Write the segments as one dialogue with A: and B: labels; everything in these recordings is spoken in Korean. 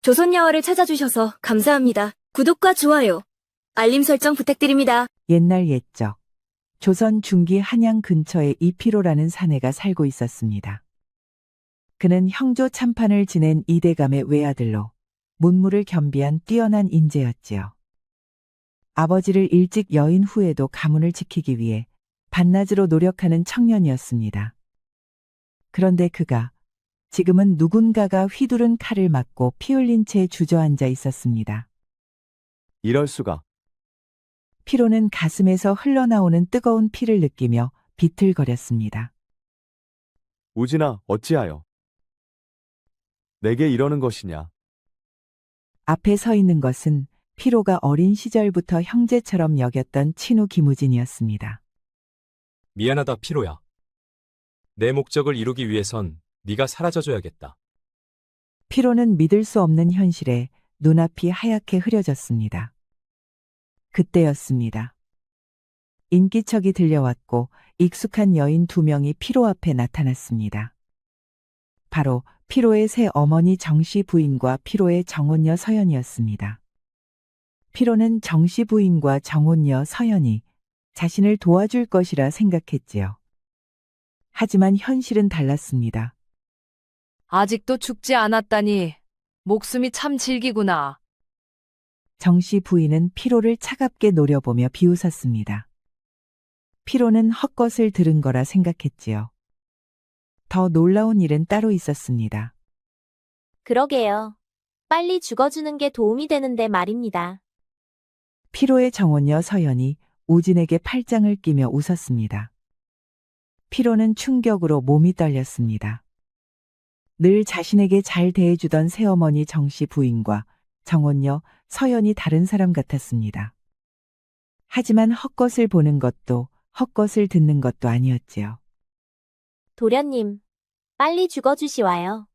A: 조선야화를 찾아주셔서 감사합니다. 구독과 좋아요, 알림 설정 부탁드립니다.
B: 옛날 옛적 조선 중기 한양 근처에 이피로라는 사내가 살고 있었습니다. 그는 형조 참판을 지낸 이대감의 외아들로 문무를 겸비한 뛰어난 인재였지요. 아버지를 일찍 여인 후에도 가문을 지키기 위해 반낮으로 노력하는 청년이었습니다. 그런데 그가 지금은 누군가가 휘두른 칼을 맞고 피 흘린 채 주저앉아 있었습니다.
C: 이럴 수가.
B: 피로는 가슴에서 흘러나오는 뜨거운 피를 느끼며 비틀거렸습니다.
C: 우진아, 어찌하여 내게 이러는 것이냐?
B: 앞에 서 있는 것은 피로가 어린 시절부터 형제처럼 여겼던 친우 김우진이었습니다.
D: 미안하다, 피로야. 내 목적을 이루기 위해선 네가 사라져줘야겠다.
B: 피로는 믿을 수 없는 현실에 눈앞이 하얗게 흐려졌습니다. 그때였습니다. 인기척이 들려왔고 익숙한 여인 2명이 피로 앞에 나타났습니다. 바로 피로의 새 어머니 정씨 부인과 피로의 정혼녀 서연이었습니다. 피로는 정씨 부인과 정혼녀 서연이 자신을 도와줄 것이라 생각했지요. 하지만 현실은 달랐습니다.
E: 아직도 죽지 않았다니 목숨이 참 질기구나.
B: 정씨 부인은 피로를 차갑게 노려보며 비웃었습니다. 피로는 헛것을 들은 거라 생각했지요. 더 놀라운 일은 따로 있었습니다.
F: 그러게요. 빨리 죽어주는 게 도움이 되는데 말입니다.
B: 피로의 정혼녀 서연이 우진에게 팔짱을 끼며 웃었습니다. 피로는 충격으로 몸이 떨렸습니다. 늘 자신에게 잘 대해주던 새어머니 정씨 부인과 정혼녀 서연이 다른 사람 같았습니다. 하지만 헛것을 보는 것도 헛것을 듣는 것도 아니었지요.
F: 도련님, 빨리 죽어주시와요.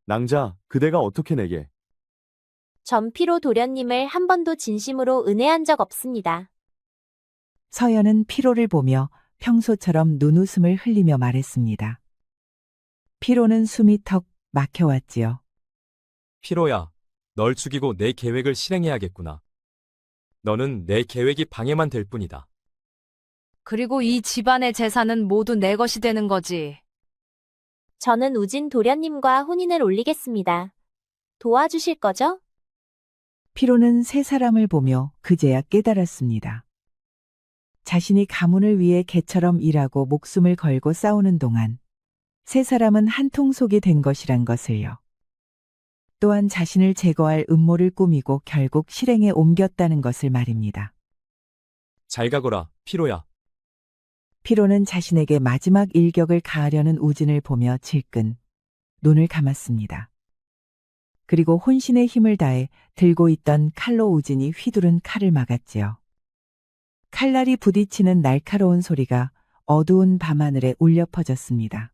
C: 낭자, 그대가 어떻게 내게?
F: 전 피로 도련님을 한 번도 진심으로 은혜한 적 없습니다.
B: 서연은 피로를 보며 평소처럼 눈웃음을 흘리며 말했습니다. 피로는 숨이 턱 막혀왔지요.
D: 피로야, 널 죽이고 내 계획을 실행해야겠구나. 너는 내 계획이 방해만 될 뿐이다.
E: 그리고 이 집안의 재산은 모두 내 것이 되는 거지.
F: 저는 우진 도련님과 혼인을 올리겠습니다. 도와주실 거죠?
B: 피로는 세 사람을 보며 그제야 깨달았습니다. 자신이 가문을 위해 개처럼 일하고 목숨을 걸고 싸우는 동안 세 사람은 한통속이 된 것이란 것을요. 또한 자신을 제거할 음모를 꾸미고 결국 실행에 옮겼다는 것을 말입니다.
D: 잘 가거라, 피로야.
B: 피로는 자신에게 마지막 일격을 가하려는 우진을 보며 질끈 눈을 감았습니다. 그리고 혼신의 힘을 다해 들고 있던 칼로 우진이 휘두른 칼을 막았지요. 칼날이 부딪히는 날카로운 소리가 어두운 밤하늘에 울려 퍼졌습니다.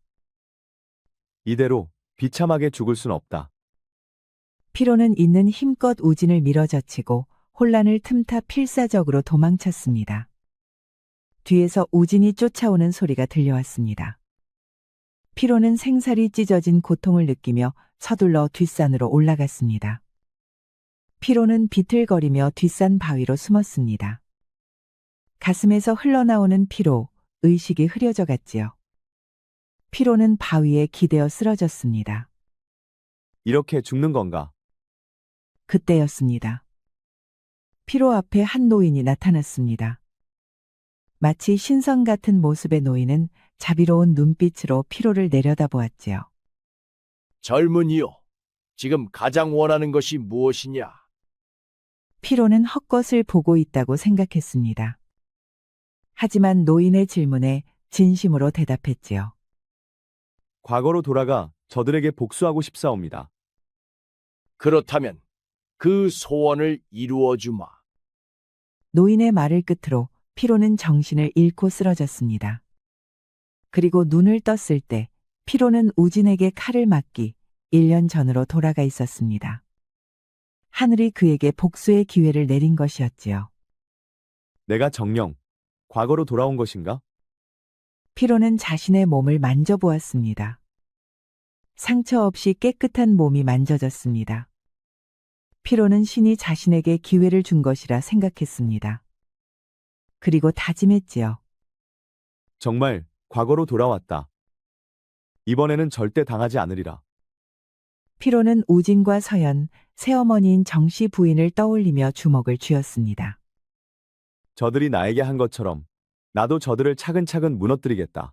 C: 이대로 비참하게 죽을 순 없다.
B: 피로는 있는 힘껏 우진을 밀어젖히고 혼란을 틈타 필사적으로 도망쳤습니다. 뒤에서 우진이 쫓아오는 소리가 들려왔습니다. 피로는 생살이 찢어진 고통을 느끼며 서둘러 뒷산으로 올라갔습니다. 피로는 비틀거리며 뒷산 바위로 숨었습니다. 가슴에서 흘러나오는 피로, 의식이 흐려져 갔지요. 피로는 바위에 기대어 쓰러졌습니다.
C: 이렇게 죽는 건가?
B: 그때였습니다. 피로 앞에 한 노인이 나타났습니다. 마치 신성 같은 모습의 노인은 자비로운 눈빛으로 피로를 내려다보았지요.
G: 젊은이요, 지금 가장 원하는 것이 무엇이냐?
B: 피로는 헛것을 보고 있다고 생각했습니다. 하지만 노인의 질문에 진심으로 대답했지요.
C: 과거로 돌아가 저들에게 복수하고 싶사옵니다.
G: 그렇다면 그 소원을 이루어 주마.
B: 노인의 말을 끝으로 피로는 정신을 잃고 쓰러졌습니다. 그리고 눈을 떴을 때 피로는 우진에게 칼을 맞기 1년 전으로 돌아가 있었습니다. 하늘이 그에게 복수의 기회를 내린 것이었지요.
C: 내가 정녕 과거로 돌아온 것인가?
B: 피로는 자신의 몸을 만져보았습니다. 상처 없이 깨끗한 몸이 만져졌습니다. 피로는 신이 자신에게 기회를 준 것이라 생각했습니다. 그리고 다짐했지요.
C: 정말 과거로 돌아왔다. 이번에는 절대 당하지 않으리라.
B: 피로는 우진과 서연, 새어머니인 정씨 부인을 떠올리며 주먹을 쥐었습니다.
C: 저들이 나에게 한 것처럼 나도 저들을 차근차근 무너뜨리겠다.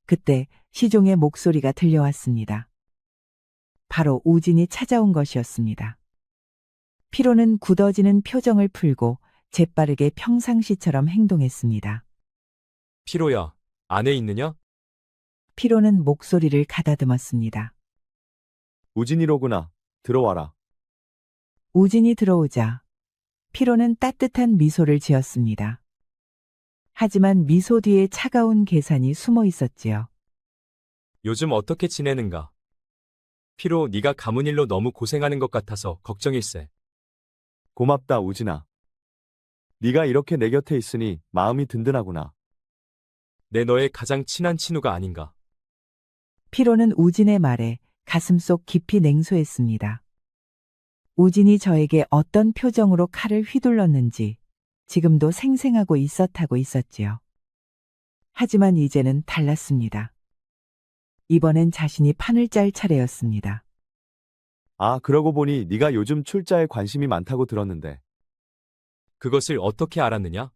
B: 그때 시종의 목소리가 들려왔습니다. 바로 우진이 찾아온 것이었습니다. 피로는 굳어지는 표정을 풀고 재빠르게 평상시처럼 행동했습니다.
D: 피로야, 안에 있느냐?
B: 피로는 목소리를 가다듬었습니다.
C: 우진이로구나. 들어와라.
B: 우진이 들어오자 피로는 따뜻한 미소를 지었습니다. 하지만 미소 뒤에 차가운 계산이 숨어 있었지요.
D: 요즘 어떻게 지내는가? 피로, 네가 가문 일로 너무 고생하는 것 같아서 걱정일세.
C: 고맙다, 우진아. 네가 이렇게 내 곁에 있으니 마음이 든든하구나.
D: 내 너의 가장 친한 친우가 아닌가?
B: 피로는 우진의 말에 가슴속 깊이 냉소했습니다. 우진이 저에게 어떤 표정으로 칼을 휘둘렀는지 지금도 생생하고 있었다고 있었지요. 하지만 이제는 달랐습니다. 이번엔 자신이 판을 짤 차례였습니다.
C: 아, 그러고 보니 네가 요즘 출자에 관심이 많다고 들었는데.
D: 그것을 어떻게 알았느냐?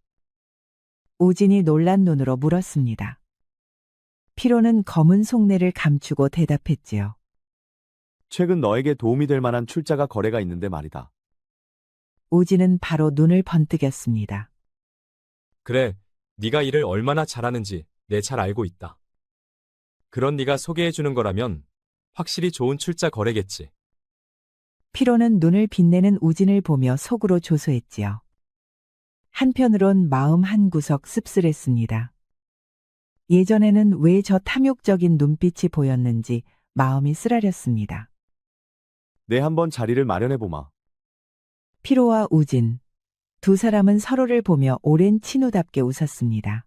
B: 우진이 놀란 눈으로 물었습니다. 피로는 검은 속내를 감추고 대답했지요.
C: 최근 너에게 도움이 될 만한 출자가 거래가 있는데 말이다.
B: 우진은 바로 눈을 번뜩였습니다.
D: 그래, 네가 일을 얼마나 잘하는지 내 잘 알고 있다. 그런 네가 소개해 주는 거라면 확실히 좋은 출자 거래겠지.
B: 피로는 눈을 빛내는 우진을 보며 속으로 조소했지요. 한편으론 마음 한구석 씁쓸했습니다. 예전에는 왜 저 탐욕적인 눈빛이 보였는지 마음이 쓰라렸습니다.
C: 내 한번 자리를 마련해보마.
B: 피로와 우진, 두 사람은 서로를 보며 오랜 친구답게 웃었습니다.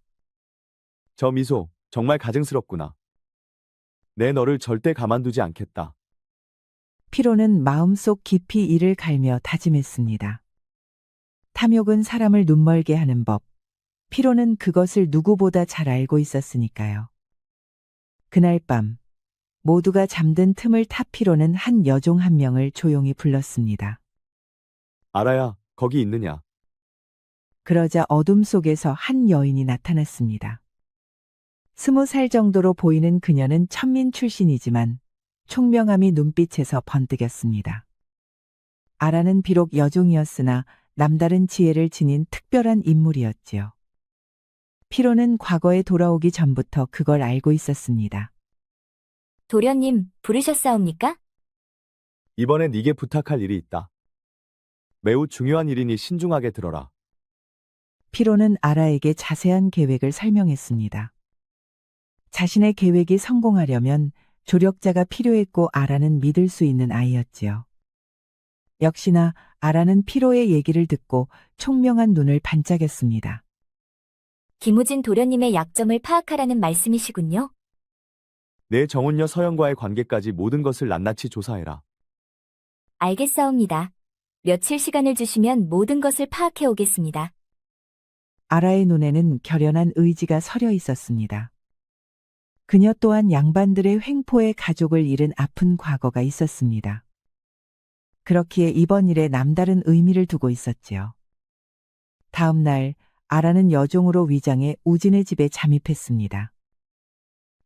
C: 저 미소, 정말 가증스럽구나. 내 너를 절대 가만두지 않겠다.
B: 피로는 마음속 깊이 이를 갈며 다짐했습니다. 탐욕은 사람을 눈멀게 하는 법. 피로는 그것을 누구보다 잘 알고 있었으니까요. 그날 밤 모두가 잠든 틈을 타 피로는 한 여종 한 명을 조용히 불렀습니다.
C: 알아야, 거기 있느냐.
B: 그러자 어둠 속에서 한 여인이 나타났습니다. 20살 정도로 보이는 그녀는 천민 출신이지만 총명함이 눈빛에서 번뜩였습니다. 아라는 비록 여종이었으나 남다른 지혜를 지닌 특별한 인물이었지요. 피로는 과거에 돌아오기 전부터 그걸 알고 있었습니다.
A: 도련님, 부르셨사옵니까?
C: 이번에 네게 부탁할 일이 있다. 매우 중요한 일이니 신중하게 들어라.
B: 피로는 아라에게 자세한 계획을 설명했습니다. 자신의 계획이 성공하려면 조력자가 필요했고 아라는 믿을 수 있는 아이였지요. 역시나 아라는 피로의 얘기를 듣고 총명한 눈을 반짝였습니다.
A: 김우진 도련님의 약점을 파악하라는 말씀이시군요.
C: 내 정혼녀 서연과의 관계까지 모든 것을 낱낱이 조사해라.
A: 알겠사옵니다. 며칠 시간을 주시면 모든 것을 파악해 오겠습니다.
B: 아라의 눈에는 결연한 의지가 서려 있었습니다. 그녀 또한 양반들의 횡포에 가족을 잃은 아픈 과거가 있었습니다. 그렇기에 이번 일에 남다른 의미를 두고 있었지요. 다음 날 아라는 여종으로 위장해 우진의 집에 잠입했습니다.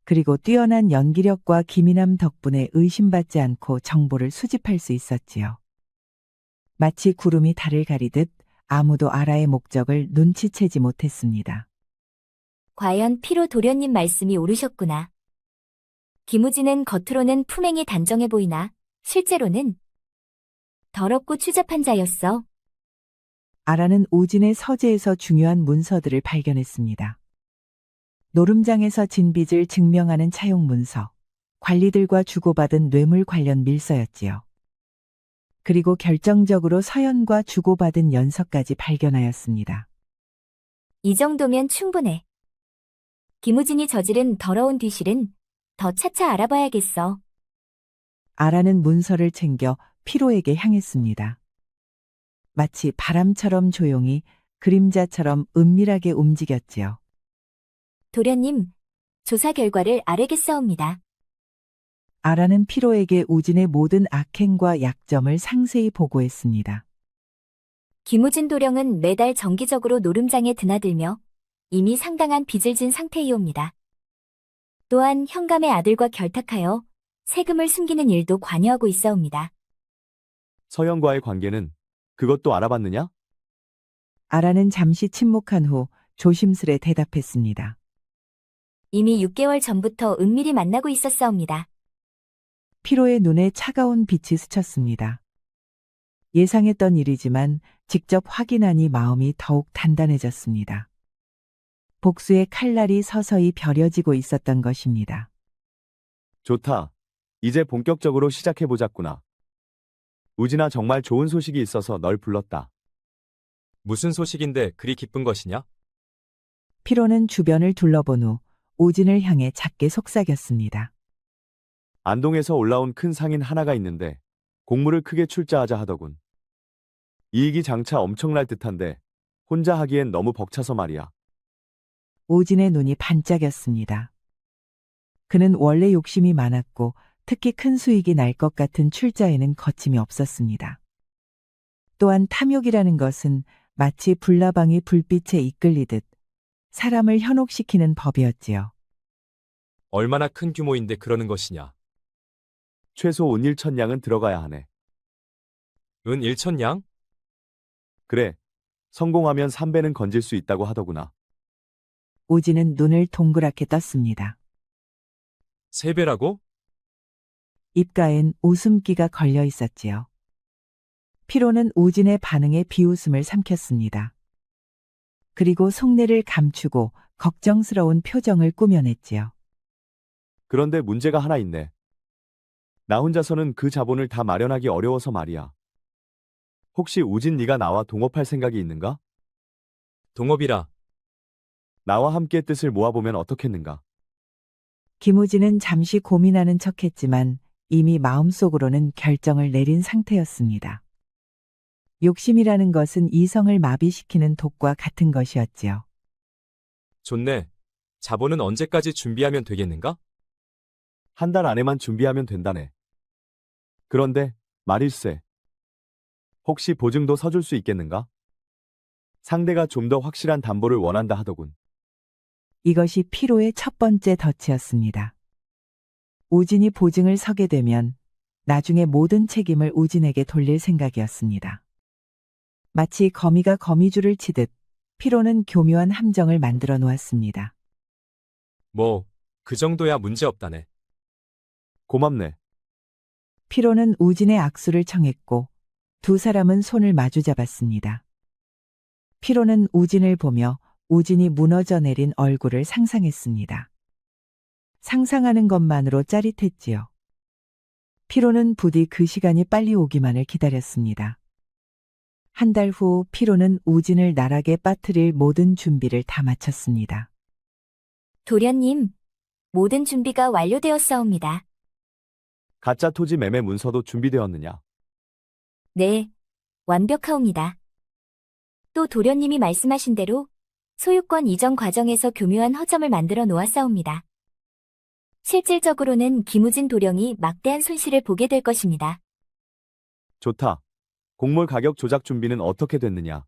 B: 그리고 뛰어난 연기력과 기민함 덕분에 의심받지 않고 정보를 수집할 수 있었지요. 마치 구름이 달을 가리듯 아무도 아라의 목적을 눈치채지 못했습니다.
A: 과연 피로 도련님 말씀이 옳으셨구나. 김우진은 겉으로는 품행이 단정해 보이나 실제로는 더럽고 추잡한 자였어.
B: 아라는 우진의 서재에서 중요한 문서들을 발견했습니다. 노름장에서 진 빚을 증명하는 차용 문서, 관리들과 주고받은 뇌물 관련 밀서였지요. 그리고 결정적으로 서연과 주고받은 연서까지 발견하였습니다.
A: 이 정도면 충분해. 김우진이 저지른 더러운 뒤실은 더 차차 알아봐야겠어.
B: 아라는 문서를 챙겨 피로에게 향했습니다. 마치 바람처럼 조용히 그림자처럼 은밀하게 움직였지요.
F: 도련님, 조사 결과를 아뢰겠사옵니다.
B: 아라는 피로에게 우진의 모든 악행과 약점을 상세히 보고했습니다.
F: 김우진 도령은 매달 정기적으로 노름장에 드나들며 이미 상당한 빚을 진 상태이옵니다. 또한 현감의 아들과 결탁하여 세금을 숨기는 일도 관여하고 있사옵니다.
C: 서영과의 관계는 그것도 알아봤느냐?
B: 아라는 잠시 침묵한 후 조심스레 대답했습니다.
F: 이미 6개월 전부터 은밀히 만나고 있었사옵니다.
B: 피로의 눈에 차가운 빛이 스쳤습니다. 예상했던 일이지만 직접 확인하니 마음이 더욱 단단해졌습니다. 복수의 칼날이 서서히 벼려지고 있었던 것입니다.
C: 좋다. 이제 본격적으로 시작해보자꾸나. 우진아, 정말 좋은 소식이 있어서 널 불렀다.
D: 무슨 소식인데 그리 기쁜 것이냐?
B: 피로는 주변을 둘러본 후 우진을 향해 작게 속삭였습니다.
C: 안동에서 올라온 큰 상인 하나가 있는데 공무를 크게 출자하자 하더군. 이익이 장차 엄청날 듯한데 혼자 하기엔 너무 벅차서 말이야.
B: 우진의 눈이 반짝였습니다. 그는 원래 욕심이 많았고 특히 큰 수익이 날 것 같은 출자에는 거침이 없었습니다. 또한 탐욕이라는 것은 마치 불나방이 불빛에 이끌리듯 사람을 현혹시키는 법이었지요.
D: 얼마나 큰 규모인데 그러는 것이냐?
C: 최소 은 1,000냥은 들어가야 하네.
D: 은 1,000냥?
C: 그래. 성공하면 3배는 건질 수 있다고 하더구나.
B: 우진은 눈을 동그랗게 떴습니다.
D: 3배라고?
B: 입가엔 웃음기가 걸려 있었지요. 피로는 우진의 반응에 비웃음을 삼켰습니다. 그리고 속내를 감추고 걱정스러운 표정을 꾸며냈지요.
C: 그런데 문제가 하나 있네. 나 혼자서는 그 자본을 다 마련하기 어려워서 말이야. 혹시 우진 네가 나와 동업할 생각이 있는가?
D: 동업이라.
C: 나와 함께 뜻을 모아보면 어떻겠는가?
B: 김우진은 잠시 고민하는 척했지만 이미 마음속으로는 결정을 내린 상태였습니다. 욕심이라는 것은 이성을 마비시키는 독과 같은 것이었지요.
D: 좋네. 자본은 언제까지 준비하면 되겠는가?
C: 한 달 안에만 준비하면 된다네. 그런데 말일세. 혹시 보증도 서줄 수 있겠는가? 상대가 좀 더 확실한 담보를 원한다 하더군.
B: 이것이 피로의 첫 번째 덫이었습니다. 우진이 보증을 서게 되면 나중에 모든 책임을 우진에게 돌릴 생각이었습니다. 마치 거미가 거미줄을 치듯 피로는 교묘한 함정을 만들어 놓았습니다.
D: 뭐, 그 정도야 문제없다네.
C: 고맙네.
B: 피로는 우진의 악수를 청했고 두 사람은 손을 마주 잡았습니다. 피로는 우진을 보며 우진이 무너져 내린 얼굴을 상상했습니다. 상상하는 것만으로 짜릿했지요. 피로는 부디 그 시간이 빨리 오기만을 기다렸습니다. 한 달 후 피로는 우진을 나락에 빠뜨릴 모든 준비를 다 마쳤습니다.
F: 도련님, 모든 준비가 완료되었사옵니다.
C: 가짜 토지 매매 문서도 준비되었느냐?
F: 네, 완벽하옵니다. 또 도련님이 말씀하신 대로 소유권 이전 과정에서 교묘한 허점을 만들어 놓았사옵니다. 실질적으로는 김우진 도령이 막대한 손실을 보게 될 것입니다.
C: 좋다. 곡물 가격 조작 준비는 어떻게 됐느냐?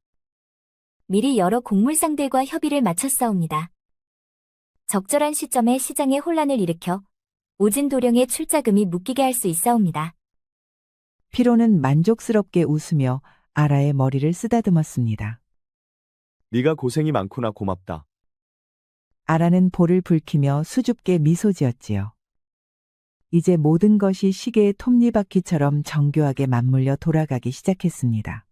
F: 미리 여러 곡물상들과 협의를 마쳤사옵니다. 적절한 시점에 시장에 혼란을 일으켜 우진 도령의 출자금이 묶이게 할 수 있사옵니다.
B: 피로는 만족스럽게 웃으며 아라의 머리를 쓰다듬었습니다.
C: 네가 고생이 많구나. 고맙다.
B: 아라는 볼을 붉히며 수줍게 미소 지었지요. 이제 모든 것이 시계의 톱니바퀴처럼 정교하게 맞물려 돌아가기 시작했습니다.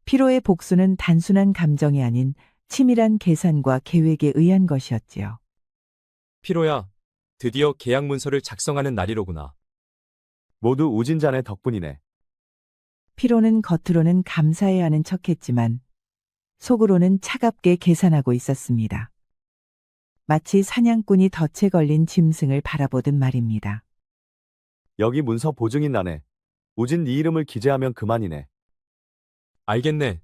B: 피로의 복수는 단순한 감정이 아닌 치밀한 계산과 계획에 의한 것이었지요.
D: 피로야, 드디어 계약 문서를 작성하는 날이로구나.
C: 모두 우진자네 덕분이네.
B: 피로는 겉으로는 감사해야 하는 척했지만 속으로는 차갑게 계산하고 있었습니다. 마치 사냥꾼이 덫에 걸린 짐승을 바라보듯 말입니다.
C: 여기 문서 보증인 나네. 우진 네 이름을 기재하면 그만이네.
D: 알겠네.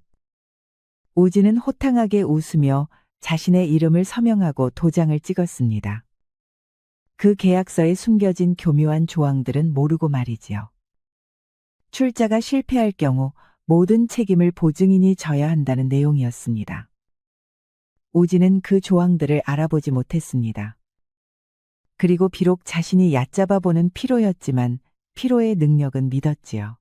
B: 우진은 호탕하게 웃으며 자신의 이름을 서명하고 도장을 찍었습니다. 그 계약서에 숨겨진 교묘한 조항들은 모르고 말이지요. 출자가 실패할 경우 모든 책임을 보증인이 져야 한다는 내용이었습니다. 우진은 그 조항들을 알아보지 못했습니다. 그리고 비록 자신이 얕잡아 보는 피로였지만 피로의 능력은 믿었지요.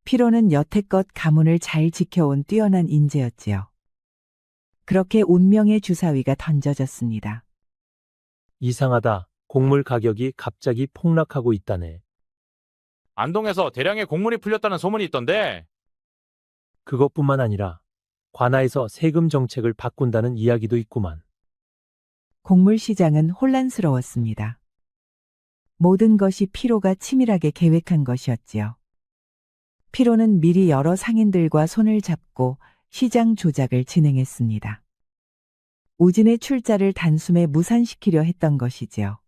B: 피로는 여태껏 가문을 잘 지켜온 뛰어난 인재였지요. 그렇게 운명의 주사위가 던져졌습니다.
H: 이상하다. 곡물 가격이 갑자기 폭락하고 있다네.
I: 안동에서 대량의 곡물이 풀렸다는 소문이 있던데.
H: 그것뿐만 아니라 관아에서 세금 정책을 바꾼다는 이야기도 있구만.
B: 곡물 시장은 혼란스러웠습니다. 모든 것이 피로가 치밀하게 계획한 것이었지요. 피로는 미리 여러 상인들과 손을 잡고 시장 조작을 진행했습니다. 우진의 출자를 단숨에 무산시키려 했던 것이지요.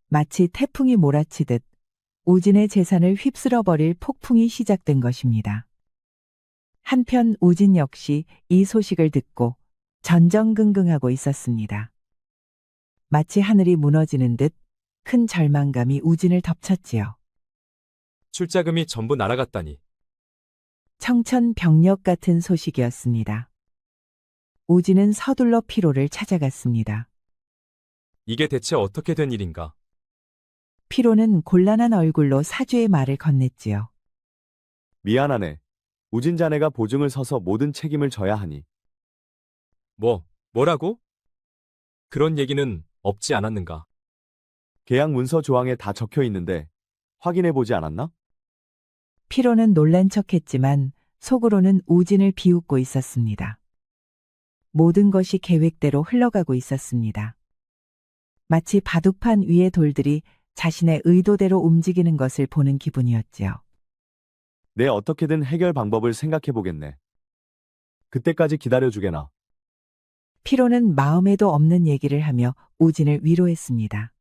B: 마치 태풍이 몰아치듯 우진의 재산을 휩쓸어버릴 폭풍이 시작된 것입니다. 한편 우진 역시 이 소식을 듣고 전전긍긍하고 있었습니다. 마치 하늘이 무너지는 듯 큰 절망감이 우진을 덮쳤지요.
D: 출자금이 전부 날아갔다니.
B: 청천벽력 같은 소식이었습니다. 우진은 서둘러 피로를 찾아갔습니다.
D: 이게 대체 어떻게 된 일인가?
B: 피로는 곤란한 얼굴로 사주의 말을 건넸지요.
C: 미안하네. 우진 자네가 보증을 서서 모든 책임을 져야 하니.
D: 뭐라고? 그런 얘기는 없지 않았는가?
C: 계약 문서 조항에 다 적혀 있는데 확인해 보지 않았나?
B: 피로는 놀란 척했지만 속으로는 우진을 비웃고 있었습니다. 모든 것이 계획대로 흘러가고 있었습니다. 마치 바둑판 위의 돌들이 자신의 의도대로 움직이는 것을 보는 기분이었지요.
C: 내 어떻게든 해결 방법을 생각해 보겠네. 그때까지 기다려주게나.
B: 피로는 마음에도 없는 얘기를 하며 우진을 위로했습니다.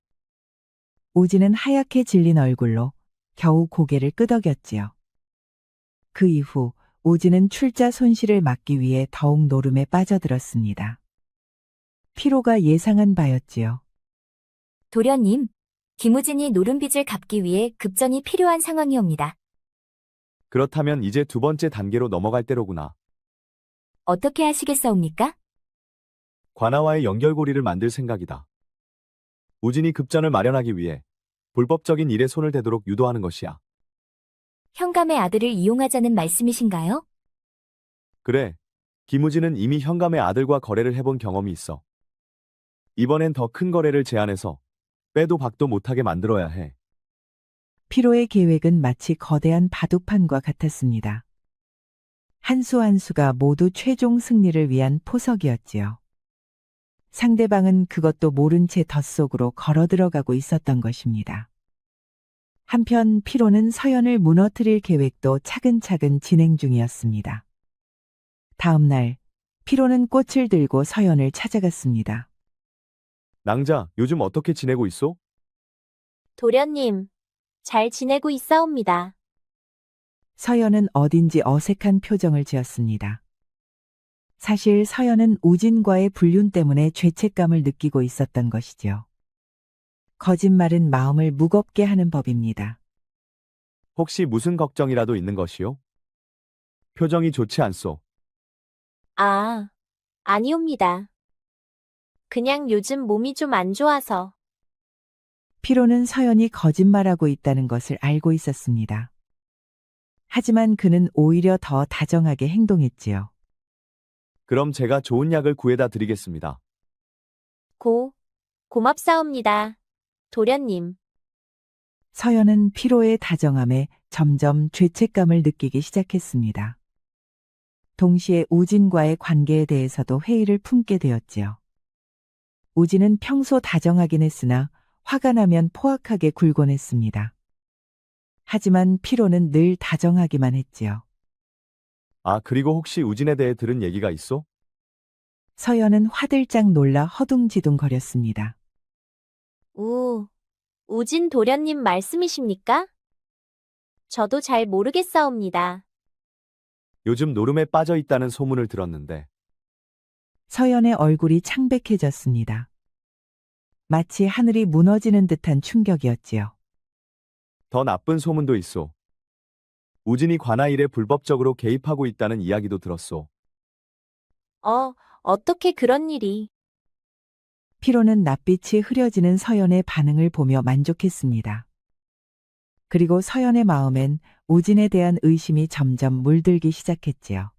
B: 우진은 하얗게 질린 얼굴로 겨우 고개를 끄덕였지요. 그 이후 우진은 출자 손실을 막기 위해 더욱 노름에 빠져들었습니다. 피로가 예상한 바였지요.
F: 도련님, 김우진이 노름빚을 갚기 위해 급전이 필요한 상황이옵니다.
C: 그렇다면 이제 두 번째 단계로 넘어갈 때로구나.
F: 어떻게 하시겠사옵니까?
C: 관아와의 연결고리를 만들 생각이다. 우진이 급전을 마련하기 위해 불법적인 일에 손을 대도록 유도하는 것이야.
F: 현감의 아들을 이용하자는 말씀이신가요?
C: 그래. 김우진은 이미 현감의 아들과 거래를 해본 경험이 있어. 이번엔 더 큰 거래를 제안해서 빼도 박도 못하게 만들어야 해.
B: 피로의 계획은 마치 거대한 바둑판과 같았습니다. 한 수 한 수가 모두 최종 승리를 위한 포석이었지요. 상대방은 그것도 모른 채 덧속으로 걸어 들어가고 있었던 것입니다. 한편 피로는 서연을 무너뜨릴 계획도 차근차근 진행 중이었습니다. 다음 날, 피로는 꽃을 들고 서연을 찾아갔습니다.
C: 낭자, 요즘 어떻게 지내고 있어?
J: 도련님, 잘 지내고 있사옵니다.
B: 서연은 어딘지 어색한 표정을 지었습니다. 사실 서연은 우진과의 불륜 때문에 죄책감을 느끼고 있었던 것이죠. 거짓말은 마음을 무겁게 하는 법입니다.
C: 혹시 무슨 걱정이라도 있는 것이요? 표정이 좋지 않소.
J: 아, 아니옵니다. 그냥 요즘 몸이 좀 안 좋아서.
B: 피로는 서연이 거짓말하고 있다는 것을 알고 있었습니다. 하지만 그는 오히려 더 다정하게 행동했지요.
C: 그럼 제가 좋은 약을 구해다 드리겠습니다.
J: 고맙사옵니다. 도련님.
B: 서연은 피로의 다정함에 점점 죄책감을 느끼기 시작했습니다. 동시에 우진과의 관계에 대해서도 회의를 품게 되었지요. 우진은 평소 다정하긴 했으나 화가 나면 포악하게 굴곤 했습니다. 하지만 피로는 늘 다정하기만 했지요.
C: 아, 그리고 혹시 우진에 대해 들은 얘기가 있어?
B: 서연은 화들짝 놀라 허둥지둥거렸습니다.
J: 우진 도련님 말씀이십니까? 저도 잘 모르겠사옵니다.
C: 요즘 노름에 빠져 있다는 소문을 들었는데
B: 서연의 얼굴이 창백해졌습니다. 마치 하늘이 무너지는 듯한 충격이었지요.
C: 더 나쁜 소문도 있소. 우진이 관아 일에 불법적으로 개입하고 있다는 이야기도 들었소.
J: 어떻게 그런 일이.
B: 피로는 낯빛이 흐려지는 서연의 반응을 보며 만족했습니다. 그리고 서연의 마음엔 우진에 대한 의심이 점점 물들기 시작했지요.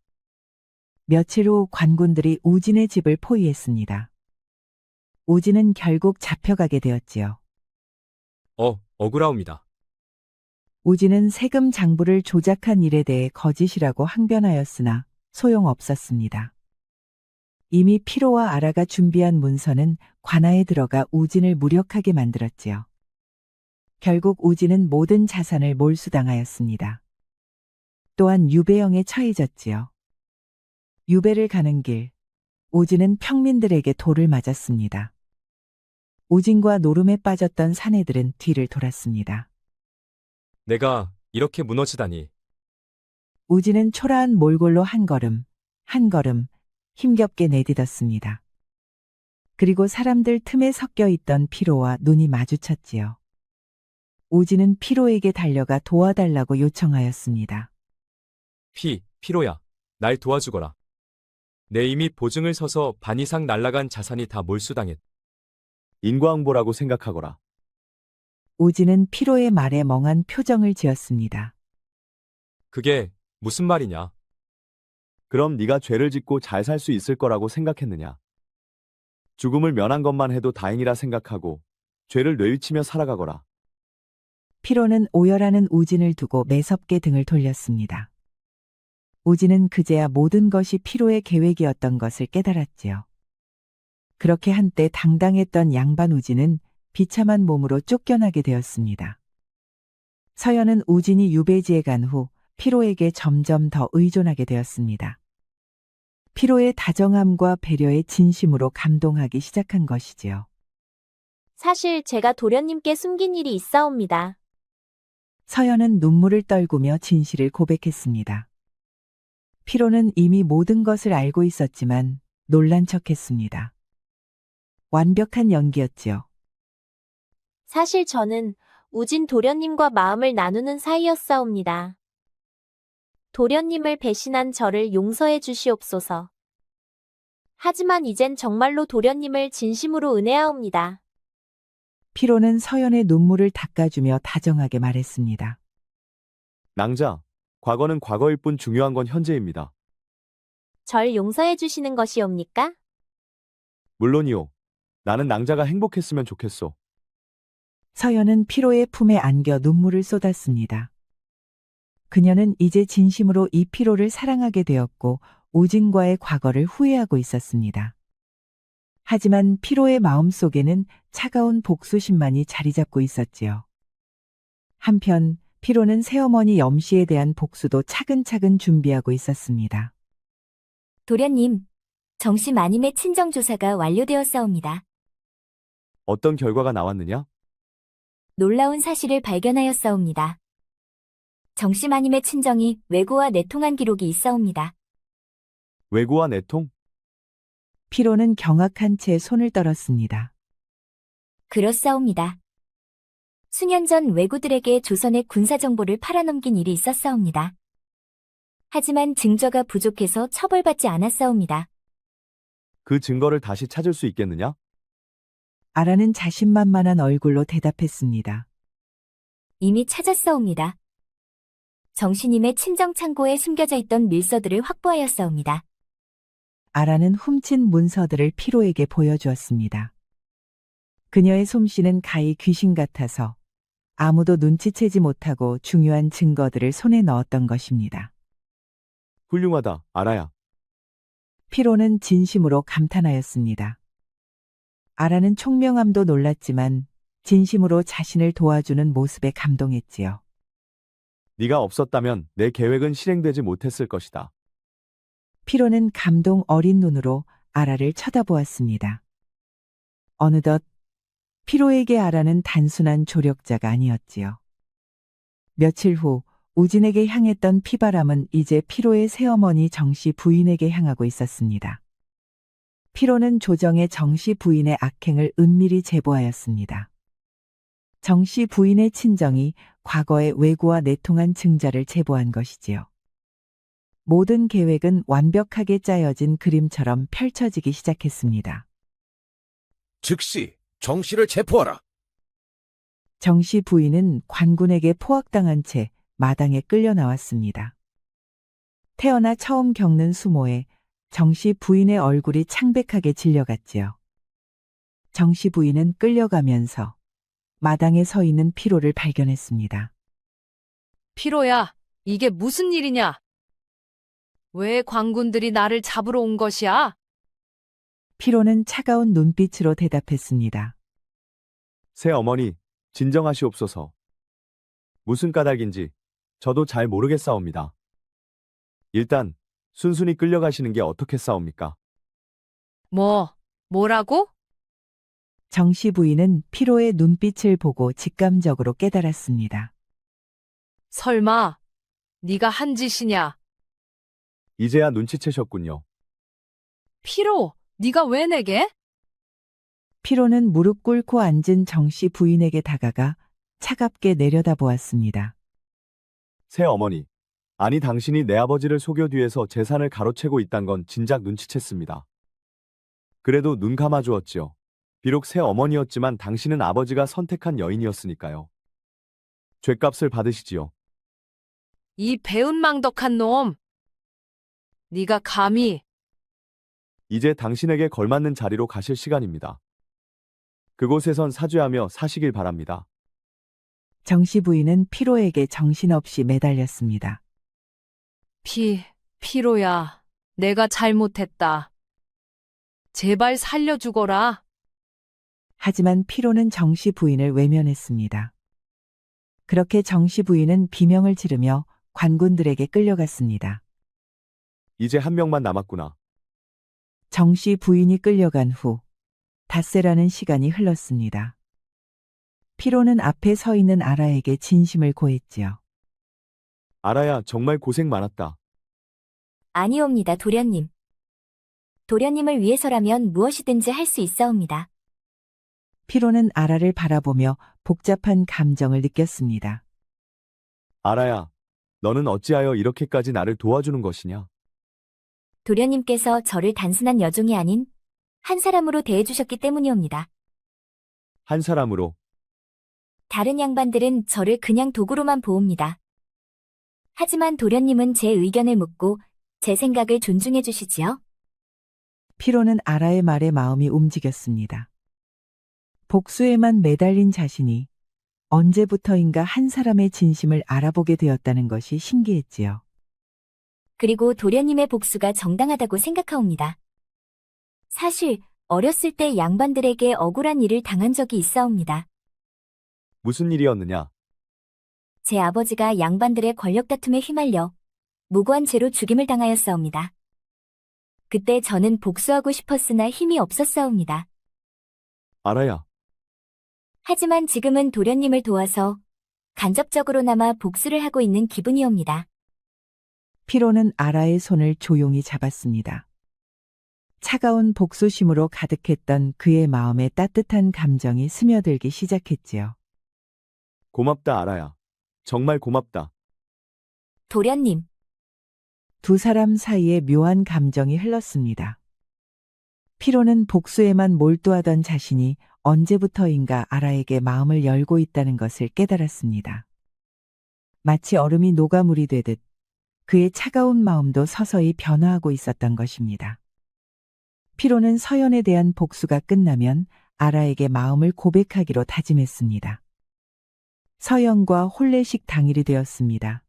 B: 며칠 후 관군들이 우진의 집을 포위했습니다. 우진은 결국 잡혀가게 되었지요.
D: 억울하옵니다.
B: 우진은 세금 장부를 조작한 일에 대해 거짓이라고 항변하였으나 소용없었습니다. 이미 피로와 아라가 준비한 문서는 관아에 들어가 우진을 무력하게 만들었지요. 결국 우진은 모든 자산을 몰수당하였습니다. 또한 유배형에 처해졌지요. 유배를 가는 길, 우진은 평민들에게 돌을 맞았습니다. 우진과 노름에 빠졌던 사내들은 뒤를 돌았습니다.
D: 내가 이렇게 무너지다니.
B: 우진은 초라한 몰골로 한 걸음 힘겹게 내딛었습니다. 그리고 사람들 틈에 섞여 있던 피로와 눈이 마주쳤지요. 우진은 피로에게 달려가 도와달라고 요청하였습니다.
D: 피로야. 날 도와주거라. 내 이미 보증을 서서 반 이상 날라간 자산이 다 몰수당했.
C: 인과응보라고 생각하거라.
B: 우진은 피로의 말에 멍한 표정을 지었습니다.
D: 그게 무슨 말이냐?
C: 그럼 네가 죄를 짓고 잘 살 수 있을 거라고 생각했느냐? 죽음을 면한 것만 해도 다행이라 생각하고 죄를 뇌우치며 살아가거라.
B: 피로는 오열하는 우진을 두고 매섭게 등을 돌렸습니다. 우진은 그제야 모든 것이 피로의 계획이었던 것을 깨달았지요. 그렇게 한때 당당했던 양반 우진은 비참한 몸으로 쫓겨나게 되었습니다. 서연은 우진이 유배지에 간 후 피로에게 점점 더 의존하게 되었습니다. 피로의 다정함과 배려에 진심으로 감동하기 시작한 것이지요.
J: 사실 제가 도련님께 숨긴 일이 있사옵니다.
B: 서연은 눈물을 떨구며 진실을 고백했습니다. 피로는 이미 모든 것을 알고 있었지만 놀란 척했습니다. 완벽한 연기였지요.
J: 사실 저는 우진 도련님과 마음을 나누는 사이였사옵니다. 도련님을 배신한 저를 용서해 주시옵소서. 하지만 이젠 정말로 도련님을 진심으로 은혜하옵니다.
B: 피로는 서연의 눈물을 닦아주며 다정하게 말했습니다.
C: 낭자, 과거는 과거일 뿐 중요한 건 현재입니다.
J: 절 용서해 주시는 것이옵니까?
C: 물론이요. 나는 낭자가 행복했으면 좋겠소.
B: 서연은 피로의 품에 안겨 눈물을 쏟았습니다. 그녀는 이제 진심으로 이 피로를 사랑하게 되었고 우진과의 과거를 후회하고 있었습니다. 하지만 피로의 마음속에는 차가운 복수심만이 자리 잡고 있었지요. 한편 피로는 새어머니 염씨에 대한 복수도 차근차근 준비하고 있었습니다.
F: 도련님, 정씨 마님의 친정조사가 완료되었사옵니다.
C: 어떤 결과가 나왔느냐?
F: 놀라운 사실을 발견하였사옵니다. 정씨 마님의 친정이 외고와 내통한 기록이 있사옵니다.
C: 외고와 내통?
B: 피로는 경악한 채 손을 떨었습니다.
F: 그렇사옵니다. 수년 전 왜구들에게 조선의 군사정보를 팔아넘긴 일이 있었사옵니다. 하지만 증거가 부족해서 처벌받지 않았사옵니다.
C: 그 증거를 다시 찾을 수 있겠느냐?
B: 아라는 자신만만한 얼굴로 대답했습니다.
F: 이미 찾았사옵니다. 정씨님의 친정 창고에 숨겨져 있던 밀서들을 확보하였사옵니다.
B: 아라는 훔친 문서들을 피로에게 보여주었습니다. 그녀의 솜씨는 가히 귀신 같아서 아무도 눈치채지 못하고 중요한 증거들을 손에 넣었던 것입니다.
C: 훌륭하다, 아라야.
B: 피로는 진심으로 감탄하였습니다. 아라는 총명함도 놀랐지만 진심으로 자신을 도와주는 모습에 감동했지요.
C: 네가 없었다면 내 계획은 실행되지 못했을 것이다.
B: 피로는 감동 어린 눈으로 아라를 쳐다보았습니다. 어느덧 피로에게 아라는 단순한 조력자가 아니었지요. 며칠 후 우진에게 향했던 피바람은 이제 피로의 새어머니 정씨 부인에게 향하고 있었습니다. 피로는 조정의 정씨 부인의 악행을 은밀히 제보하였습니다. 정씨 부인의 친정이 과거의 왜구와 내통한 증자를 제보한 것이지요. 모든 계획은 완벽하게 짜여진 그림처럼 펼쳐지기 시작했습니다.
K: 즉시 정씨를 체포하라.
B: 정씨 부인은 관군에게 포악당한 채 마당에 끌려 나왔습니다. 태어나 처음 겪는 수모에 정씨 부인의 얼굴이 창백하게 질려갔지요. 정씨 부인은 끌려가면서 마당에 서 있는 피로를 발견했습니다.
E: 피로야, 이게 무슨 일이냐? 왜 관군들이 나를 잡으러 온 것이야?
B: 피로는 차가운 눈빛으로 대답했습니다.
C: 새 어머니, 진정하시옵소서. 무슨 까닭인지 저도 잘 모르겠사옵니다. 일단 순순히 끌려가시는 게 어떻겠사옵니까?
E: 뭐라고?
B: 정씨 부인은 피로의 눈빛을 보고 직감적으로 깨달았습니다.
E: 설마 네가 한 짓이냐?
C: 이제야 눈치채셨군요.
E: 피로, 네가 왜 내게?
B: 피로는 무릎 꿇고 앉은 정씨 부인에게 다가가 차갑게 내려다보았습니다.
C: 새 어머니, 아니 당신이 내 아버지를 속여 뒤에서 재산을 가로채고 있단 건 진작 눈치챘습니다. 그래도 눈 감아주었지요. 비록 새 어머니였지만 당신은 아버지가 선택한 여인이었으니까요. 죗값을 받으시지요.
E: 이 배은망덕한 놈! 네가 감히...
C: 이제 당신에게 걸맞는 자리로 가실 시간입니다. 그곳에선 사죄하며 사시길 바랍니다.
B: 정씨 부인은 피로에게 정신없이 매달렸습니다.
E: 피로야, 내가 잘못했다. 제발 살려주거라.
B: 하지만 피로는 정씨 부인을 외면했습니다. 그렇게 정씨 부인은 비명을 지르며 관군들에게 끌려갔습니다.
C: 이제 한 명만 남았구나.
B: 정씨 부인이 끌려간 후 닷새라는 시간이 흘렀습니다. 피로는 앞에 서 있는 아라에게 진심을 고했지요.
C: 아라야, 정말 고생 많았다.
F: 아니옵니다, 도련님. 도련님을 위해서라면 무엇이든지 할 수 있사옵니다.
B: 피로는 아라를 바라보며 복잡한 감정을 느꼈습니다.
C: 아라야, 너는 어찌하여 이렇게까지 나를 도와주는 것이냐?
F: 도련님께서 저를 단순한 여종이 아닌 한 사람으로 대해주셨기 때문이옵니다.
C: 한 사람으로.
F: 다른 양반들은 저를 그냥 도구로만 보옵니다. 하지만 도련님은 제 의견을 묻고 제 생각을 존중해 주시지요.
B: 피로는 아라의 말에 마음이 움직였습니다. 복수에만 매달린 자신이 언제부터인가 한 사람의 진심을 알아보게 되었다는 것이 신기했지요.
F: 그리고 도련님의 복수가 정당하다고 생각하옵니다. 사실 어렸을 때 양반들에게 억울한 일을 당한 적이 있사옵니다.
C: 무슨 일이었느냐?
F: 제 아버지가 양반들의 권력 다툼에 휘말려 무고한 채로 죽임을 당하였사옵니다. 그때 저는 복수하고 싶었으나 힘이 없었사옵니다.
C: 아라야,
F: 하지만 지금은 도련님을 도와서 간접적으로나마 복수를 하고 있는 기분이옵니다.
B: 피로는 아라의 손을 조용히 잡았습니다. 차가운 복수심으로 가득했던 그의 마음에 따뜻한 감정이 스며들기 시작했지요.
C: 고맙다, 아라야. 정말 고맙다.
F: 도련님,
B: 두 사람 사이에 묘한 감정이 흘렀습니다. 피로는 복수에만 몰두하던 자신이 언제부터인가 아라에게 마음을 열고 있다는 것을 깨달았습니다. 마치 얼음이 녹아물이 되듯 그의 차가운 마음도 서서히 변화하고 있었던 것입니다. 피로는 서연에 대한 복수가 끝나면 아라에게 마음을 고백하기로 다짐했습니다. 서연과 혼례식 당일이 되었습니다.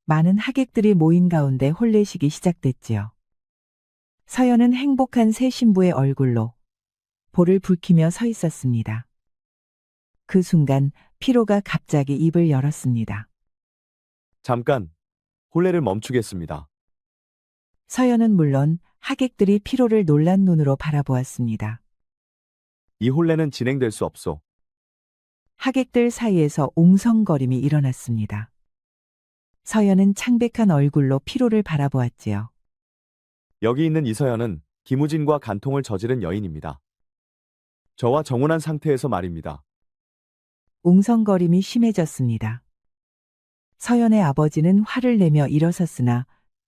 B: 많은 하객들이 모인 가운데 혼례식이 시작됐지요. 서연은 행복한 새 신부의 얼굴로 볼을 붉히며 서 있었습니다. 그 순간 피로가 갑자기 입을 열었습니다.
C: 잠깐, 혼례를 멈추겠습니다.
B: 서연은 물론 하객들이 피로를 놀란 눈으로 바라보았습니다.
C: 이 혼례는 진행될 수 없소.
B: 하객들 사이에서 웅성거림이 일어났습니다. 서연은 창백한 얼굴로 피로를 바라보았지요.
C: 여기 있는 이서연은 김우진과 간통을 저지른 여인입니다. 저와 정혼한 상태에서 말입니다.
B: 웅성거림이 심해졌습니다. 서연의 아버지는 화를 내며 일어섰으나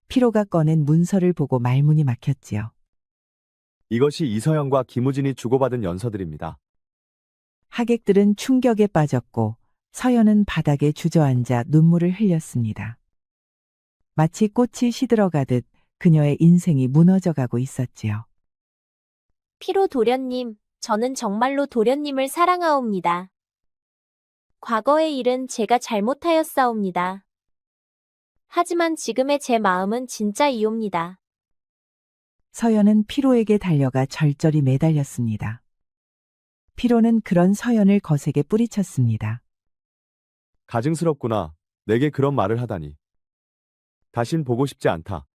B: 피로가 꺼낸 문서를 보고 말문이 막혔지요.
C: 이것이 이서연과 김우진이 주고받은 연서들입니다.
B: 하객들은 충격에 빠졌고 서연은 바닥에 주저앉아 눈물을 흘렸습니다. 마치 꽃이 시들어가듯 그녀의 인생이 무너져가고 있었지요.
J: 피로 도련님, 저는 정말로 도련님을 사랑하옵니다. 과거의 일은 제가 잘못하였사옵니다. 하지만 지금의 제 마음은 진짜 이옵니다.
B: 서연은 피로에게 달려가 절절히 매달렸습니다. 피로는 그런 서연을 거세게 뿌리쳤습니다.
C: 가증스럽구나. 내게 그런 말을 하다니. 다신 보고 싶지 않다.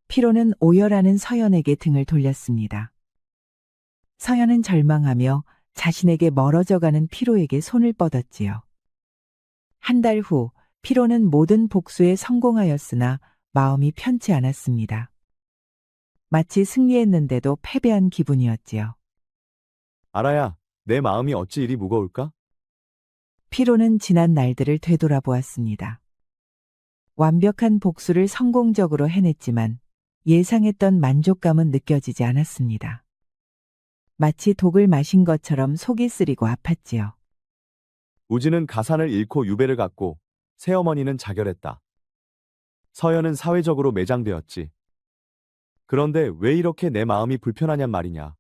B: 피로는 오열하는 서연에게 등을 돌렸습니다. 서연은 절망하며 자신에게 멀어져가는 피로에게 손을 뻗었지요. 한 달 후 피로는 모든 복수에 성공하였으나 마음이 편치 않았습니다. 마치 승리했는데도 패배한 기분이었지요.
C: 알아야, 내 마음이 어찌 이리 무거울까?
B: 피로는 지난 날들을 되돌아보았습니다. 완벽한 복수를 성공적으로 해냈지만 예상했던 만족감은 느껴지지 않았습니다. 마치 독을 마신 것처럼 속이 쓰리고 아팠지요.
C: 우진은 가산을 잃고 유배를 갔고 새어머니는 자결했다. 서연은 사회적으로 매장되었지. 그런데 왜 이렇게 내 마음이 불편하냔 말이냐.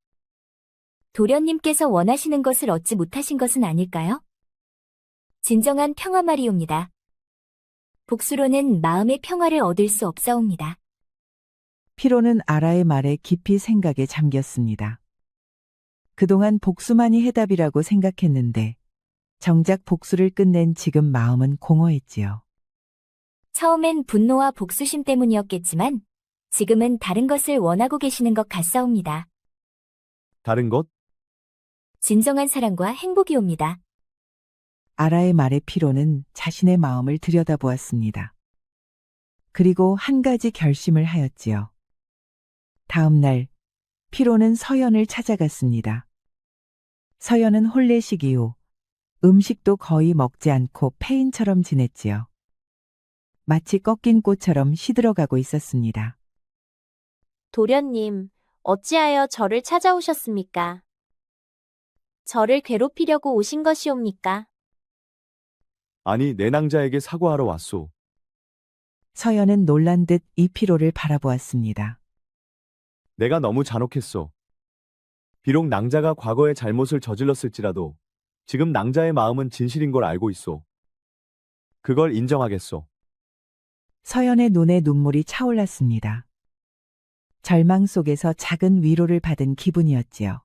F: 도련님께서 원하시는 것을 얻지 못하신 것은 아닐까요? 진정한 평화 말이옵니다. 복수로는 마음의 평화를 얻을 수 없사옵니다.
B: 피로는 아라의 말에 깊이 생각에 잠겼습니다. 그동안 복수만이 해답이라고 생각했는데 정작 복수를 끝낸 지금 마음은 공허했지요.
F: 처음엔 분노와 복수심 때문이었겠지만 지금은 다른 것을 원하고 계시는 것 같사옵니다.
C: 다른 것?
F: 진정한 사랑과 행복이옵니다.
B: 아라의 말에 피로는 자신의 마음을 들여다보았습니다. 그리고 한 가지 결심을 하였지요. 다음 날 피로는 서연을 찾아갔습니다. 서연은 혼례식 이후 음식도 거의 먹지 않고 폐인처럼 지냈지요. 마치 꺾인 꽃처럼 시들어가고 있었습니다.
J: 도련님, 어찌하여 저를 찾아오셨습니까? 저를 괴롭히려고 오신 것이옵니까?
C: 아니, 내 낭자에게 사과하러 왔소.
B: 서연은 놀란 듯 이 피로를 바라보았습니다.
C: 내가 너무 잔혹했소. 비록 낭자가 과거에 잘못을 저질렀을지라도 지금 낭자의 마음은 진실인 걸 알고 있소. 그걸 인정하겠소.
B: 서연의 눈에 눈물이 차올랐습니다. 절망 속에서 작은 위로를 받은 기분이었지요.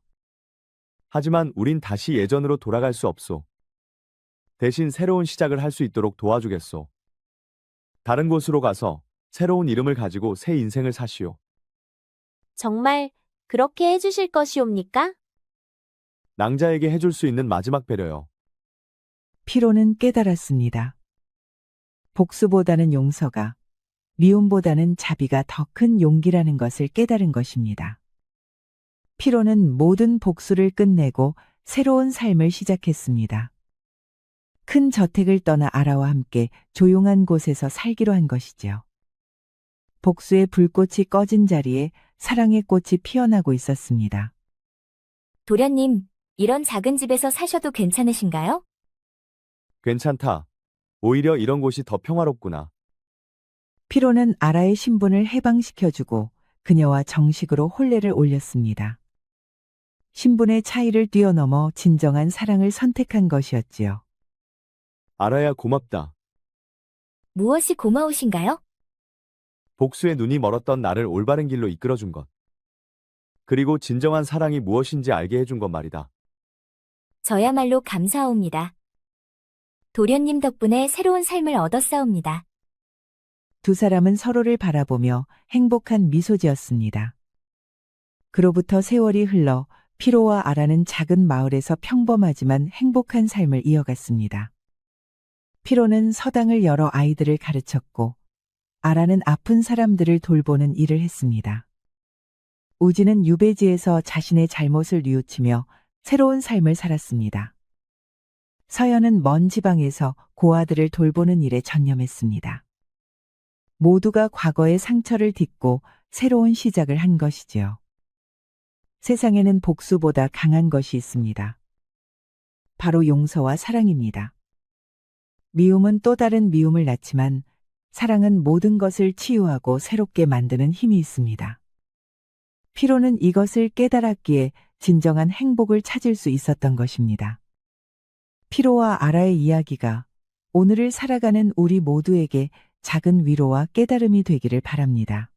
C: 하지만 우린 다시 예전으로 돌아갈 수 없소. 대신 새로운 시작을 할 수 있도록 도와주겠소. 다른 곳으로 가서 새로운 이름을 가지고 새 인생을 사시오.
J: 정말 그렇게 해주실 것이옵니까?
C: 낭자에게 해줄 수 있는 마지막 배려요.
B: 피로는 깨달았습니다. 복수보다는 용서가, 미움보다는 자비가 더 큰 용기라는 것을 깨달은 것입니다. 피로는 모든 복수를 끝내고 새로운 삶을 시작했습니다. 큰 저택을 떠나 아라와 함께 조용한 곳에서 살기로 한 것이지요. 복수의 불꽃이 꺼진 자리에 사랑의 꽃이 피어나고 있었습니다.
F: 도련님, 이런 작은 집에서 사셔도 괜찮으신가요?
C: 괜찮다. 오히려 이런 곳이 더 평화롭구나.
B: 피로는 아라의 신분을 해방시켜주고 그녀와 정식으로 혼례를 올렸습니다. 신분의 차이를 뛰어넘어 진정한 사랑을 선택한 것이었지요.
C: 아라야, 고맙다.
F: 무엇이 고마우신가요?
C: 복수의 눈이 멀었던 나를 올바른 길로 이끌어준 것. 그리고 진정한 사랑이 무엇인지 알게 해준 것 말이다.
F: 저야말로 감사하옵니다. 도련님 덕분에 새로운 삶을 얻었사옵니다.
B: 두 사람은 서로를 바라보며 행복한 미소 지었습니다. 그로부터 세월이 흘러 피로와 아라는 작은 마을에서 평범하지만 행복한 삶을 이어갔습니다. 피로는 서당을 열어 아이들을 가르쳤고 아라는 아픈 사람들을 돌보는 일을 했습니다. 우지는 유배지에서 자신의 잘못을 뉘우치며 새로운 삶을 살았습니다. 서연은 먼 지방에서 고아들을 돌보는 일에 전념했습니다. 모두가 과거의 상처를 딛고 새로운 시작을 한 것이지요. 세상에는 복수보다 강한 것이 있습니다. 바로 용서와 사랑입니다. 미움은 또 다른 미움을 낳지만 사랑은 모든 것을 치유하고 새롭게 만드는 힘이 있습니다. 피로는 이것을 깨달았기에 진정한 행복을 찾을 수 있었던 것입니다. 피로와 아라의 이야기가 오늘을 살아가는 우리 모두에게 작은 위로와 깨달음이 되기를 바랍니다.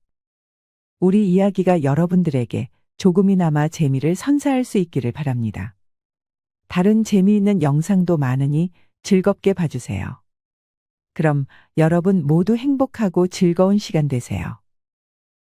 B: 우리 이야기가 여러분들에게 조금이나마 재미를 선사할 수 있기를 바랍니다. 다른 재미있는 영상도 많으니 즐겁게 봐주세요. 그럼 여러분 모두 행복하고 즐거운 시간 되세요.